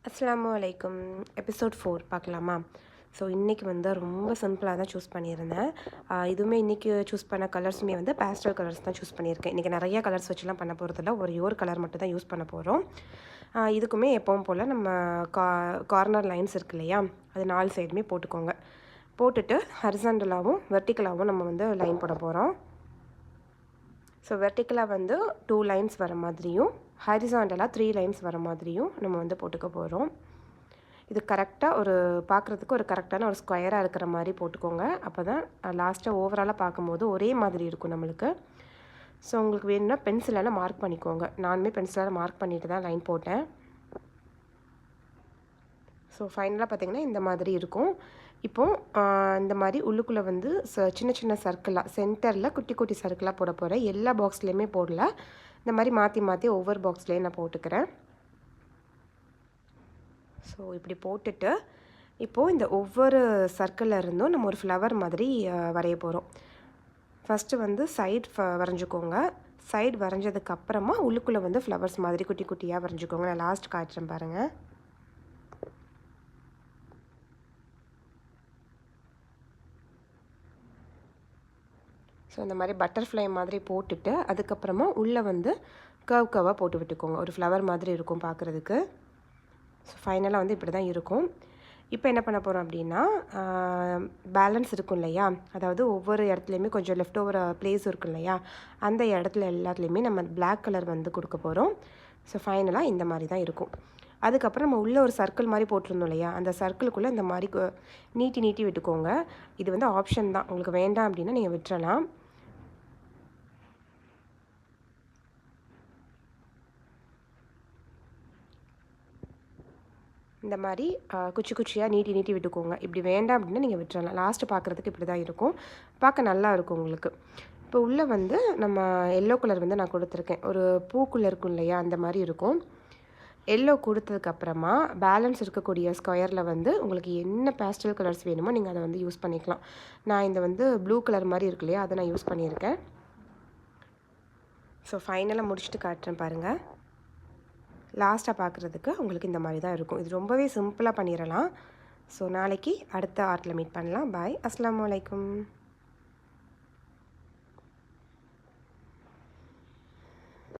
அஸ்ஸலாமு அலைக்கும். எபிசோட் 4 பார்க்கலாமா? ஸோ இன்றைக்கி வந்து ரொம்ப சிம்பிளாக தான் சூஸ் பண்ணியிருந்தேன். இதுவுமே இன்றைக்கி சூஸ் பண்ண கலர்ஸுமே வந்து பேஸ்டல் கலர்ஸ் தான் சூஸ் பண்ணியிருக்கேன். இன்றைக்கி நிறைய கலர்ஸ் வச்சுலாம் பண்ண போகிறதில்ல, ஒரே ஒரு கலர் மட்டும் தான் யூஸ் பண்ண போகிறோம். இதுக்குமே எப்பவும் போல் நம்ம கார்னர் லைன்ஸ் இருக்கு இல்லையா, அது 4 சைடுமே போட்டுக்கோங்க. போட்டுட்டு ஹரிசாண்டலாகவும் வெர்டிக்கலாகவும் நம்ம வந்து லைன் போட போகிறோம். ஸோ வெர்டிக்கலாக வந்து 2 லைன்ஸ் வர மாதிரியும், ஹரிசாண்டலாக 3 லைன்ஸ் வர மாதிரியும் நம்ம வந்து போட்டுக்க போகிறோம். இது கரெக்டாக ஒரு பார்க்குறதுக்கு ஒரு கரெக்டான ஒரு ஸ்கொயராக இருக்கிற மாதிரி போட்டுக்கோங்க. அப்போ தான் லாஸ்ட்டாக ஓவராலாக பார்க்கும்போது ஒரே மாதிரி இருக்கும் நம்மளுக்கு. ஸோ உங்களுக்கு வேணும்னா பென்சிலால் மார்க் பண்ணிக்கோங்க. நானுமே பென்சிலால் மார்க் பண்ணிட்டு தான் லைன் போட்டேன். ஸோ ஃபைனலாக பார்த்திங்கன்னா இந்த மாதிரி இருக்கும். இப்போது இந்த மாதிரி உள்ளுக்குள்ளே வந்து சின்ன சின்ன சர்க்கிளாக சென்டரில் குட்டி குட்டி சர்க்கிளாக போட போகிறேன். எல்லா பாக்ஸ்லேயுமே போடல, இந்த மாதிரி மாற்றி மாற்றி ஒவ்வொரு பாக்ஸ்லேயும் நான் போட்டுக்கிறேன். ஸோ இப்படி போட்டுட்டு இப்போது இந்த ஒவ்வொரு சர்க்கிளில் இருந்தும் நம்ம ஒரு ஃப்ளவர் மாதிரி வரைய போகிறோம். ஃபஸ்ட்டு வந்து சைடு வரைஞ்சிக்கோங்க. சைடு வரைஞ்சதுக்கப்புறமா உள்ளுக்குள்ளே வந்து ஃப்ளவர்ஸ் மாதிரி குட்டி குட்டியாக வரைஞ்சிக்கோங்க. நான் லாஸ்ட் காட்டுறேன் பாருங்கள். ஸோ இந்த மாதிரி பட்டர்ஃப்ளை மாதிரி போட்டுட்டு அதுக்கப்புறமா உள்ளே வந்து கர்வாக போட்டு விட்டுக்கோங்க. ஒரு ஃப்ளவர் மாதிரி இருக்கும் பார்க்குறதுக்கு. ஸோ ஃபைனலாக வந்து இப்படி தான் இருக்கும். இப்போ என்ன பண்ண போகிறோம் அப்படின்னா, பேலன்ஸ் இருக்கும் இல்லையா, அதாவது ஒவ்வொரு இடத்துலையுமே கொஞ்சம் லெஃப்ட் ஓவர் பிளேஸ் இருக்கும் இல்லையா, அந்த இடத்துல எல்லாத்துலேயுமே நம்ம பிளாக் கலர் வந்து கொடுக்க போகிறோம். ஸோ ஃபைனலாக இந்த மாதிரி தான் இருக்கும். அதுக்கப்புறம் நம்ம உள்ளே ஒரு சர்க்கிள் மாதிரி போட்டிருந்தோம் இல்லையா, அந்த சர்க்கிளுக்குள்ளே இந்த மாதிரி நீட்டி நீட்டி விட்டுக்கோங்க. இது வந்து ஆப்ஷன் தான், உங்களுக்கு வேண்டாம் அப்படின்னா நீங்கள் விட்டுறலாம். இந்த மாதிரி குச்சி குச்சியாக நீட்டி நீட்டி விட்டுக்கோங்க. இப்படி வேண்டாம் அப்படின்னா நீங்கள் விட்டுறலாம். லாஸ்ட்டு பார்க்குறதுக்கு இப்படி தான் இருக்கும், பார்க்க நல்லா இருக்கும் உங்களுக்கு. இப்போ உள்ளே வந்து நம்ம எல்லோ கலர் வந்து நான் கொடுத்துருக்கேன். ஒரு பூக்குள்ளே இருக்கும் இல்லையா, அந்த மாதிரி இருக்கும். எல்லோ கொடுத்ததுக்கப்புறமா பேலன்ஸ் இருக்கக்கூடிய ஸ்கொயரில் வந்து உங்களுக்கு என்ன பேஸ்டல் கலர்ஸ் வேணுமோ நீங்கள் அதை வந்து யூஸ் பண்ணிக்கலாம். நான் இந்த வந்து ப்ளூ கலர் மாதிரி இருக்கு இல்லையா, அதை நான் யூஸ் பண்ணியிருக்கேன். ஸோ ஃபைனலாக முடிச்சுட்டு காட்டுறேன் பாருங்கள். லாஸ்ட்டாக பார்க்குறதுக்கு உங்களுக்கு இந்த மாதிரி தான் இருக்கும். இது ரொம்பவே சிம்பிளாக பண்ணிடலாம். ஸோ நாளைக்கு அடுத்த ஆர்ட்டில் மீட் பண்ணலாம். பாய். அஸ்ஸலாமு அலைக்கும்.